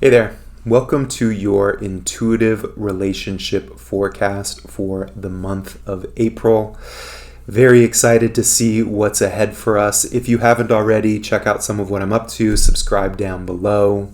Hey there, welcome to your intuitive relationship forecast for the month of April. Very excited to see what's ahead for us. If you haven't already, check out some of what I'm up to, subscribe down below.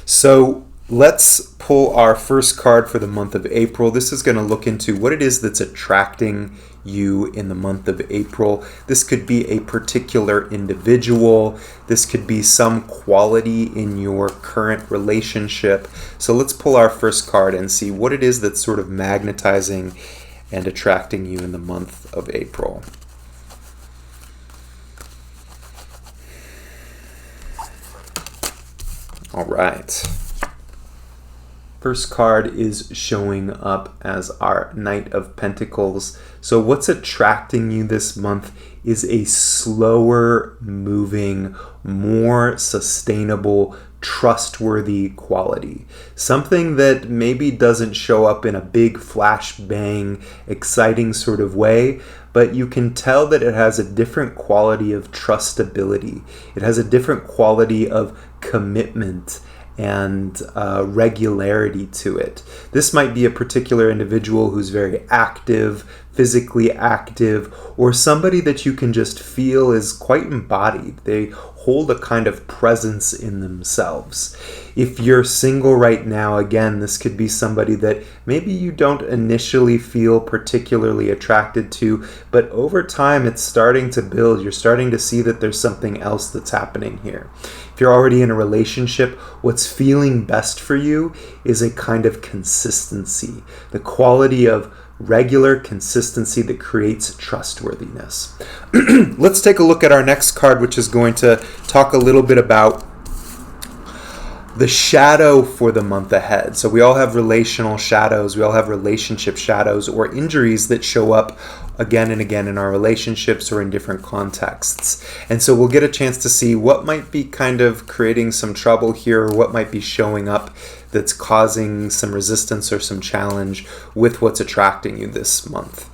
So let's pull our first card for the month of April. This is going to look into what it is that's attracting you in the month of April. This could be a particular individual. This could be some quality in your current relationship. So let's pull our first card and see what it is that's sort of magnetizing and attracting you in the month of April. All right. First card is showing up as our Knight of Pentacles. So what's attracting you this month is a slower moving, more sustainable, trustworthy quality. Something that maybe doesn't show up in a big flash bang, exciting sort of way, but you can tell that it has a different quality of trustability. It has a different quality of commitment and regularity to it. This might be a particular individual who's very active, physically active, or somebody that you can just feel is quite embodied. They hold a kind of presence in themselves. If you're single right now, again, this could be somebody that maybe you don't initially feel particularly attracted to, but over time it's starting to build. You're starting to see that there's something else that's happening here. If you're already in a relationship, what's feeling best for you is a kind of consistency, the quality of regular consistency that creates trustworthiness. Let's take a look at our next card, which is going to talk a little bit about the shadow for the month ahead. So we all have relational shadows, we all have relationship shadows or injuries that show up again and again in our relationships or in different contexts. And so we'll get a chance to see what might be kind of creating some trouble here, or what might be showing up that's causing some resistance or some challenge with what's attracting you this month.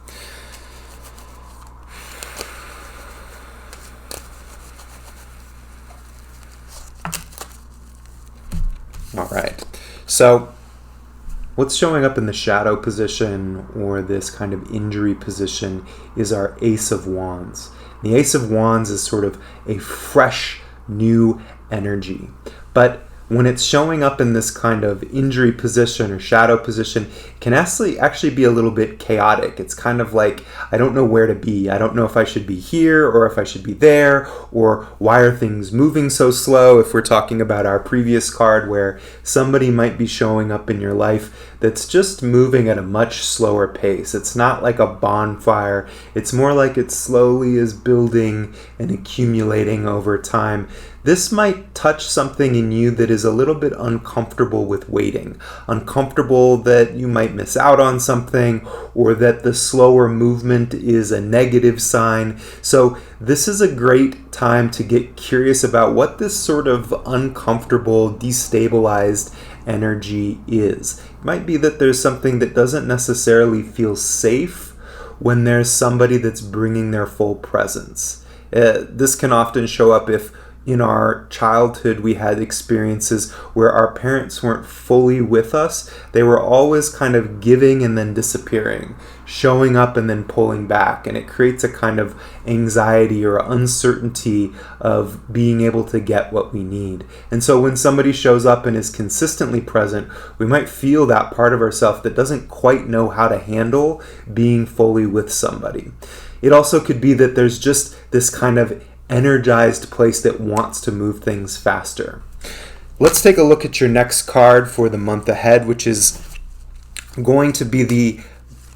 All right, so what's showing up in the shadow position or this kind of injury position is our Ace of Wands. The Ace of Wands is sort of a fresh, new energy, but when it's showing up in this kind of injury position or shadow position, it can actually be a little bit chaotic. It's kind of like, I don't know where to be. I don't know if I should be here or if I should be there, or why are things moving so slow? If we're talking about our previous card where somebody might be showing up in your life that's just moving at a much slower pace. It's not like a bonfire. It's more like it slowly is building and accumulating over time. This might touch something in you that is a little bit uncomfortable with waiting, uncomfortable that you might miss out on something, or that the slower movement is a negative sign. So this is a great time to get curious about what this sort of uncomfortable, destabilized energy is. It might be that there's something that doesn't necessarily feel safe when there's somebody that's bringing their full presence. This can often show up if in our childhood we had experiences where our parents weren't fully with us. They were always kind of giving and then disappearing, showing up and then pulling back, and it creates a kind of anxiety or uncertainty of being able to get what we need. And so when somebody shows up and is consistently present, we might feel that part of ourselves that doesn't quite know how to handle being fully with somebody. It also could be that there's just this kind of energized place that wants to move things faster. Let's take a look at your next card for the month ahead, which is going to be the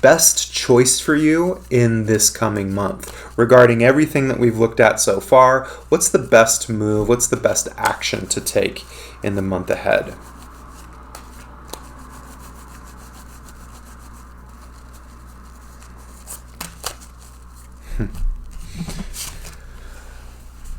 best choice for you in this coming month. Regarding everything that we've looked at so far, what's the best move? What's the best action to take in the month ahead?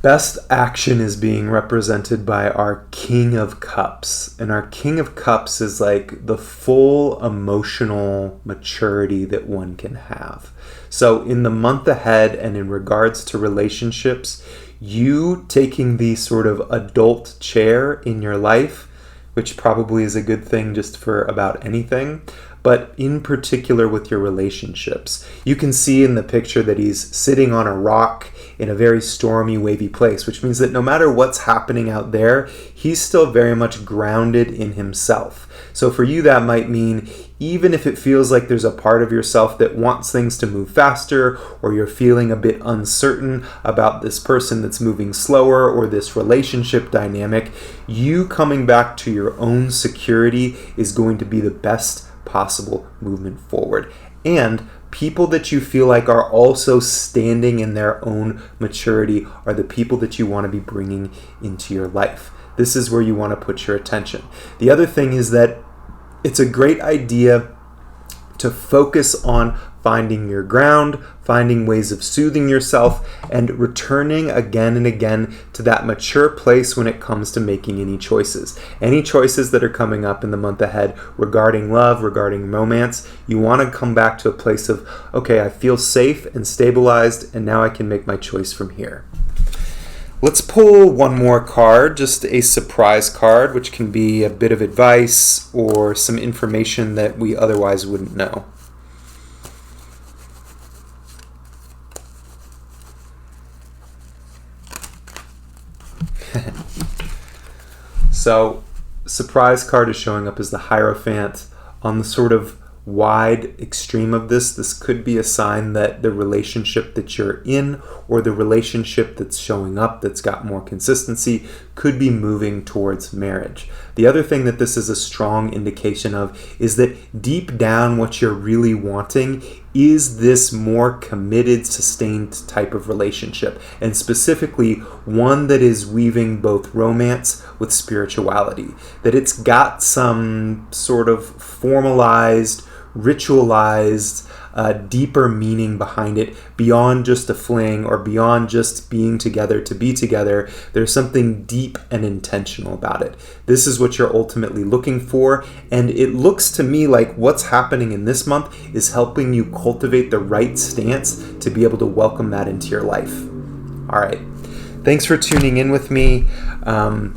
Best action is being represented by our King of Cups. And our King of Cups is like the full emotional maturity that one can have. So in the month ahead and in regards to relationships, you taking the sort of adult chair in your life which probably is a good thing just for about anything, but in particular with your relationships. You can see in the picture that he's sitting on a rock in a very stormy, wavy place, which means that no matter what's happening out there, he's still very much grounded in himself. So for you, that might mean even if it feels like there's a part of yourself that wants things to move faster, or you're feeling a bit uncertain about this person that's moving slower or this relationship dynamic, you coming back to your own security is going to be the best possible movement forward. And people that you feel like are also standing in their own maturity are the people that you want to be bringing into your life. This is where you want to put your attention. The other thing is that it's a great idea to focus on finding your ground, finding ways of soothing yourself, and returning again and again to that mature place when it comes to making any choices. Any choices that are coming up in the month ahead regarding love, regarding romance, you want to come back to a place of, okay, I feel safe and stabilized, and now I can make my choice from here. Let's pull one more card, just a surprise card, which can be a bit of advice or some information that we otherwise wouldn't know. So, surprise card is showing up as the Hierophant. On the sort of wide extreme of this could be a sign that the relationship that you're in, or the relationship that's showing up that's got more consistency, could be moving towards marriage. The other thing that this is a strong indication of is that deep down what you're really wanting is this more committed, sustained type of relationship, and specifically one that is weaving both romance with spirituality, that it's got some sort of formalized, ritualized, deeper meaning behind it, beyond just a fling or beyond just being together to be together. There's something deep and intentional about it. This is what you're ultimately looking for, and it looks to me like what's happening in this month is helping you cultivate the right stance to be able to welcome that into your life. All right. Thanks for tuning in with me.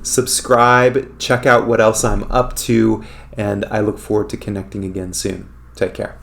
Subscribe, check out what else I'm up to, and I look forward to connecting again soon. Take care.